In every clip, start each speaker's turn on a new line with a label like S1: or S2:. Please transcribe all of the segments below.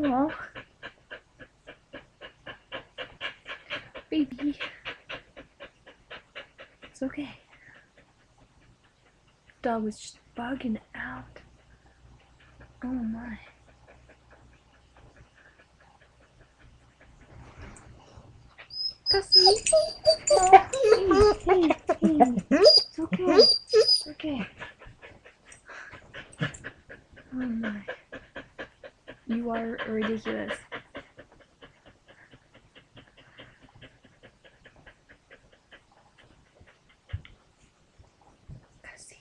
S1: Oh, baby. It's okay. Dog was just bugging out. Oh my. Gussie. Oh, hey. It's okay. It's okay. Oh my. You are ridiculous. Gussie.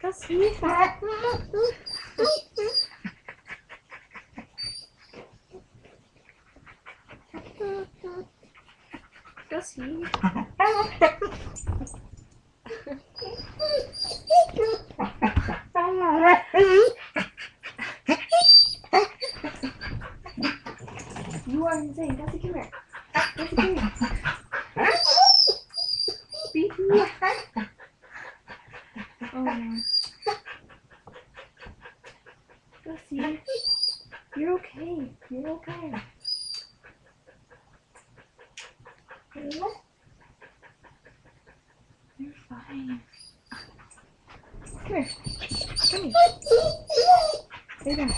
S1: Gussie. Gussie. You are insane. Gussie, come here. Gussie, come here. Baby. Oh my. Gussie. You're okay. You're okay. You're fine. Come here. Come here. Lay down.